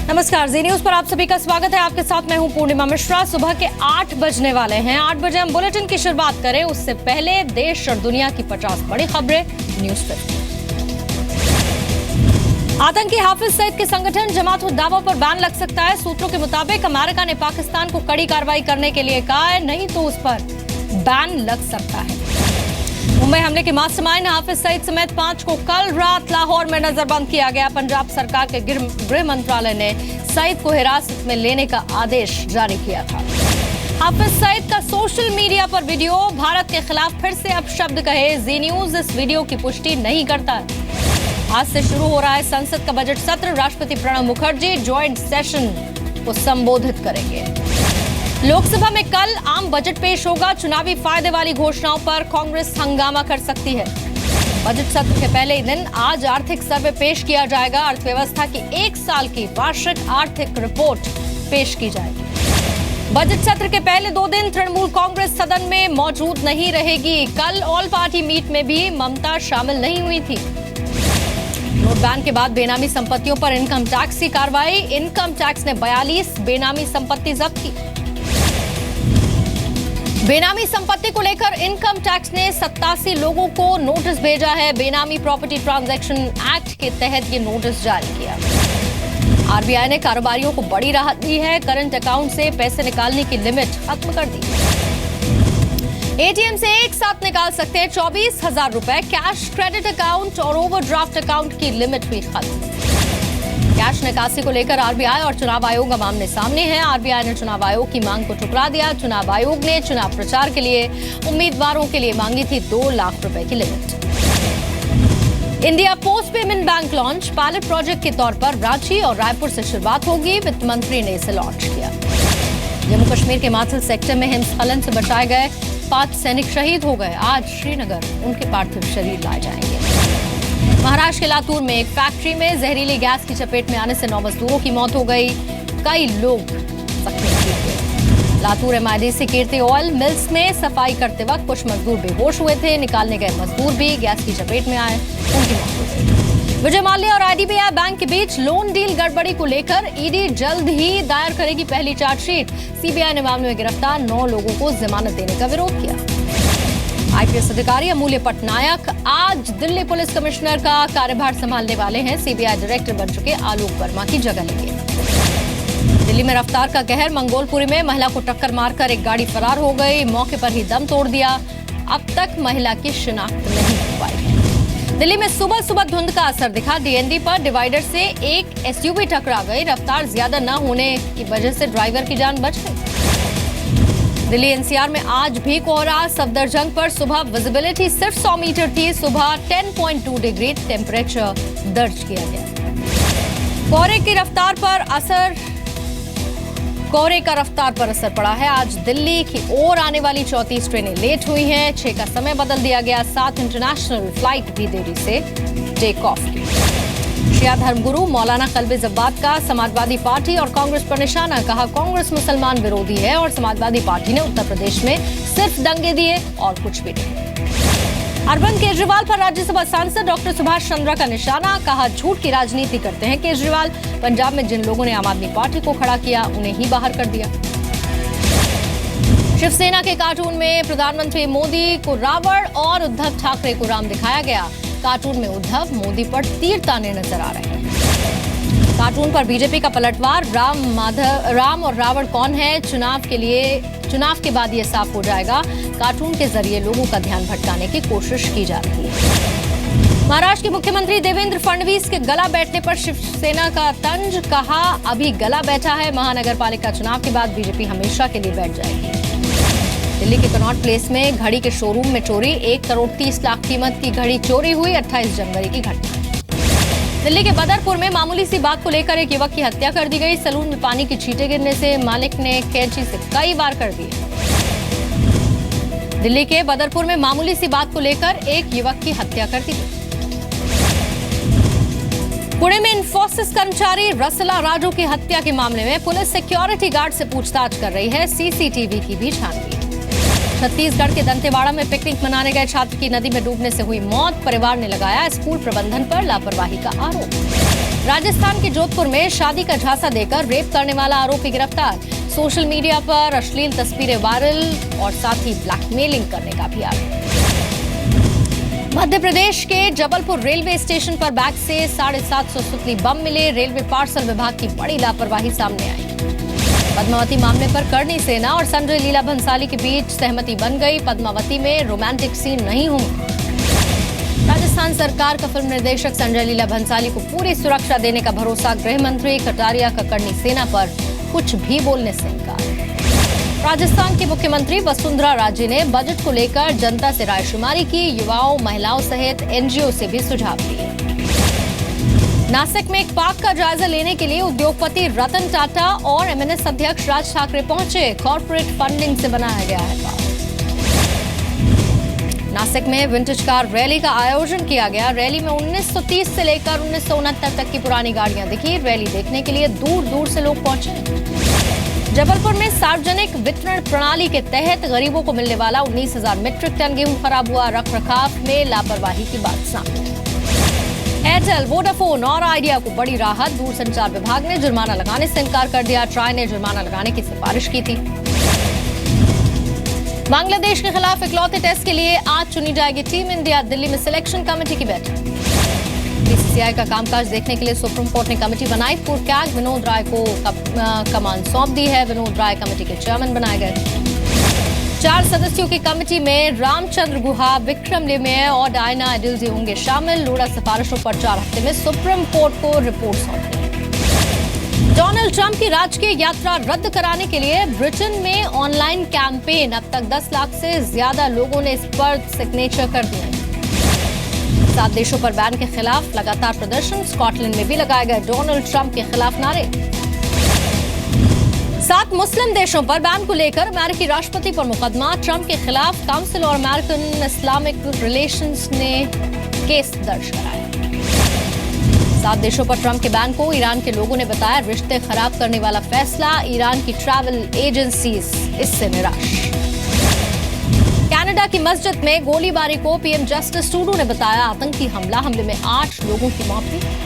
नमस्कार, जी न्यूज पर आप सभी का स्वागत है। आपके साथ मैं हूं पूर्णिमा मिश्रा। सुबह के 8 बजने वाले हैं। 8 बजे हम बुलेटिन की शुरुआत करें उससे पहले देश और दुनिया की 50 बड़ी खबरें न्यूज 50। आतंकी हाफिज सईद के संगठन जमात उद दावा पर बैन लग सकता है। सूत्रों के मुताबिक अमेरिका ने पाकिस्तान को कड़ी कार्रवाई करने के लिए कहा है, नहीं तो उस पर बैन लग सकता है। मुंबई हमले के मास्टरमाइंड हाफिज सईद समेत 5 को कल रात लाहौर में नजरबंद किया गया। पंजाब सरकार के गृह मंत्रालय ने सईद को हिरासत में लेने का आदेश जारी किया था। हाफिज सईद का सोशल मीडिया पर वीडियो भारत के खिलाफ फिर से अपशब्द कहे। जी न्यूज इस वीडियो की पुष्टि नहीं करता है। आज से शुरू हो रहा है संसद का बजट सत्र। राष्ट्रपति प्रणब मुखर्जी ज्वाइंट सेशन को संबोधित करेंगे। लोकसभा में कल आम बजट पेश होगा। चुनावी फायदे वाली घोषणाओं पर कांग्रेस हंगामा कर सकती है। बजट सत्र के पहले ही दिन आज आर्थिक सर्वे पेश किया जाएगा। अर्थव्यवस्था की 1 साल की वार्षिक आर्थिक रिपोर्ट पेश की जाएगी। बजट सत्र के पहले 2 दिन तृणमूल कांग्रेस सदन में मौजूद नहीं रहेगी। कल ऑल पार्टी मीट में भी ममता शामिल नहीं हुई थी। नोट बैन के बाद बेनामी संपत्तियों पर इनकम टैक्स की कार्रवाई। इनकम टैक्स ने 42 बेनामी संपत्ति जब्त की। बेनामी संपत्ति को लेकर इनकम टैक्स ने 87 लोगों को नोटिस भेजा है। बेनामी प्रॉपर्टी ट्रांजैक्शन एक्ट के तहत ये नोटिस जारी किया। आरबीआई ने कारोबारियों को बड़ी राहत दी है। करंट अकाउंट से पैसे निकालने की लिमिट खत्म कर दी। एटीएम से एक साथ निकाल सकते हैं 24,000 रुपए। कैश क्रेडिट अकाउंट और ओवरड्राफ्ट अकाउंट की लिमिट हुई खत्म। कैश निकासी को लेकर आरबीआई और चुनाव आयोग अब आमने सामने हैं। आरबीआई ने चुनाव आयोग की मांग को ठुकरा दिया। चुनाव आयोग ने चुनाव प्रचार के लिए उम्मीदवारों के लिए मांगी थी 2 लाख रुपए की limit. India post payment bank launch. Pilot project के तौर पर रांची और रायपुर से शुरुआत होगी। वित्त मंत्री ने इसे लॉन्च किया। जम्मू कश्मीर के माथल सेक्टर में हिमस्खलन से बचाए गए 5 सैनिक शहीद हो गए। आज श्रीनगर उनके पार्थिव शरीर लाए जाएंगे। महाराष्ट्र के लातूर में एक फैक्ट्री में जहरीली गैस की चपेट में आने से 9 मजदूरों की मौत हो गई। कई लोग जख्मी हुए। लातूर एमआईडीसी कीर्ति ऑयल मिल्स में सफाई करते वक्त कुछ मजदूर बेहोश हुए थे। निकालने गए मजदूर भी गैस की चपेट में आए, उनकी मौत हो गई। विजय माल्या और आईडीबीआई बैंक के बीच लोन डील गड़बड़ी को लेकर ईडी जल्द ही दायर करेगी पहली चार्जशीट। सीबीआई ने मामले में गिरफ्तार 9 लोगों को जमानत देने का विरोध किया। आईपीएस अधिकारी अमूल्य पटनायक आज दिल्ली पुलिस कमिश्नर का कार्यभार संभालने वाले हैं। सीबीआई डायरेक्टर बन चुके आलोक वर्मा की जगह लेंगे। दिल्ली में रफ्तार का कहर। मंगोलपुरी में महिला को टक्कर मारकर एक गाड़ी फरार हो गई। मौके पर ही दम तोड़ दिया। अब तक महिला की शिनाख्त नहीं हो पाई है। दिल्ली में सुबह सुबह धुंध का असर दिखा। डीएनडी पर डिवाइडर से एक एसयूवी टकरा गई। रफ्तार ज्यादा न होने की वजह से ड्राइवर की जान बच गई। दिल्ली एनसीआर में आज भी कोहरा। सफदरजंग पर सुबह विजिबिलिटी सिर्फ 100 मीटर थी। सुबह 10.2 डिग्री टेम्परेचर दर्ज किया गया। कोहरे का रफ्तार पर असर पड़ा है। आज दिल्ली की ओर आने वाली 34 ट्रेनें लेट हुई हैं। 6 का समय बदल दिया गया। 7 इंटरनेशनल फ्लाइट भी देरी से टेक ऑफ की। शिया धर्मगुरु मौलाना कल्बे जब्बात का समाजवादी पार्टी और कांग्रेस पर निशाना। कहा कांग्रेस मुसलमान विरोधी है और समाजवादी पार्टी ने उत्तर प्रदेश में सिर्फ दंगे दिए और कुछ भी नहीं। अरविंद केजरीवाल पर राज्यसभा सांसद डॉक्टर सुभाष चंद्रा का निशाना। कहा झूठ की राजनीति करते हैं केजरीवाल। पंजाब में जिन लोगों ने आम आदमी पार्टी को खड़ा किया उन्हें ही बाहर कर दिया। शिवसेना के कार्टून में प्रधानमंत्री मोदी को रावण और उद्धव ठाकरे को राम दिखाया गया। कार्टून में उद्धव मोदी पर तीर ताने नजर आ रहे हैं। कार्टून पर बीजेपी का पलटवार। राम और रावण कौन है, चुनाव के बाद ये साफ हो जाएगा। कार्टून के जरिए लोगों का ध्यान भटकाने की कोशिश की जा रही है। महाराष्ट्र के मुख्यमंत्री देवेंद्र फडणवीस के गला बैठने पर शिवसेना का तंज। कहा अभी गला बैठा है, महानगर पालिका चुनाव के बाद बीजेपी हमेशा के लिए बैठ जाएगी। दिल्ली के कनॉट प्लेस में घड़ी के शोरूम में चोरी। 1 करोड़ 30 लाख कीमत की घड़ी चोरी हुई। 28 जनवरी की घटना। दिल्ली के बदरपुर में मामूली सी बात को लेकर एक युवक की हत्या कर दी गई। सैलून में पानी की छींटे गिरने से मालिक ने कैंची से कई वार कर दिए। दिल्ली के बदरपुर में मामूली सी बात को लेकर एक युवक की हत्या कर दी गई। पुणे में इंफोसिस कर्मचारी रसला राजू की हत्या के मामले में पुलिस सिक्योरिटी गार्ड से पूछताछ कर रही है। सीसीटीवी की भी छानबीन। छत्तीसगढ़ के दंतेवाड़ा में पिकनिक मनाने गए छात्र की नदी में डूबने से हुई मौत। परिवार ने लगाया स्कूल प्रबंधन पर लापरवाही का आरोप। राजस्थान के जोधपुर में शादी का झांसा देकर रेप करने वाला आरोपी गिरफ्तार। सोशल मीडिया पर अश्लील तस्वीरें वायरल और साथ ही ब्लैकमेलिंग करने का भी आरोप। मध्य प्रदेश के जबलपुर रेलवे स्टेशन पर बैग से 750 सुतली बम मिले। रेलवे पार्सल विभाग की बड़ी लापरवाही सामने आई। पद्मावती मामले पर करणी सेना और संजय लीला भंसाली के बीच सहमति बन गई। पद्मावती में रोमांटिक सीन नहीं होंगे। राजस्थान सरकार का फिल्म निर्देशक संजय लीला भंसाली को पूरी सुरक्षा देने का भरोसा। गृह मंत्री कटारिया का करणी सेना पर कुछ भी बोलने से इनकार। राजस्थान की मुख्यमंत्री वसुंधरा राजे ने बजट को लेकर जनता से रायशुमारी की। युवाओं, महिलाओं सहित एनजीओ से भी सुझाव लिए। नासिक में एक पार्क का जायजा लेने के लिए उद्योगपति रतन टाटा और एमएनएस अध्यक्ष राज ठाकरे पहुंचे। कॉर्पोरेट फंडिंग से बनाया गया है पार्क। नासिक में विंटेज कार रैली का आयोजन किया गया। रैली में 1930 से लेकर 1969 तक की पुरानी गाड़ियां दिखी। रैली देखने के लिए दूर दूर से लोग पहुंचे। जबलपुर में सार्वजनिक वितरण प्रणाली के तहत गरीबों को मिलने वाला 19,000 मीट्रिक टन गेहूं खराब हुआ। रखरखाव में लापरवाही की बात सामने। एयरटेल, वोडाफोन और आइडिया को बड़ी राहत। दूरसंचार विभाग ने जुर्माना लगाने से इनकार कर दिया। ट्राई ने जुर्माना लगाने की सिफारिश की थी। बांग्लादेश के खिलाफ इकलौते टेस्ट के लिए आज चुनी जाएगी टीम इंडिया। दिल्ली में सिलेक्शन कमेटी की बैठक। बीसीसीआई का कामकाज देखने के लिए सुप्रीम कोर्ट ने कमेटी बनाई। पूर्व कैग विनोद राय को कमान सौंप दी है। विनोद राय कमेटी के चेयरमैन बनाए गए। 4 सदस्यों की कमेटी में रामचंद्र गुहा, विक्रम लिमये और डायना एडिल्जी होंगे शामिल। लोढ़ा सिफारिशों पर 4 हफ्ते में सुप्रीम कोर्ट को रिपोर्ट सौंपी। डोनाल्ड ट्रंप की राजकीय यात्रा रद्द कराने के लिए ब्रिटेन में ऑनलाइन कैंपेन। अब तक 10 लाख से ज्यादा लोगों ने इस पर सिग्नेचर कर दिए। 7 देशों पर बैन के खिलाफ लगातार प्रदर्शन। स्कॉटलैंड में भी लगाए गए डोनाल्ड ट्रंप के खिलाफ नारे। 7 मुस्लिम देशों पर बैन को लेकर अमेरिकी राष्ट्रपति पर मुकदमा। ट्रंप के खिलाफ काउंसिल और अमेरिकन इस्लामिक रिलेशंस ने केस दर्ज कराया। 7 देशों पर ट्रंप के बैन को ईरान के लोगों ने बताया रिश्ते खराब करने वाला फैसला। ईरान की ट्रैवल एजेंसीज इससे निराश। कनाडा की मस्जिद में गोलीबारी को पीएम जस्टिस ट्रूडो ने बताया आतंकी हमला। हमले में 8 लोगों की मौत हुई।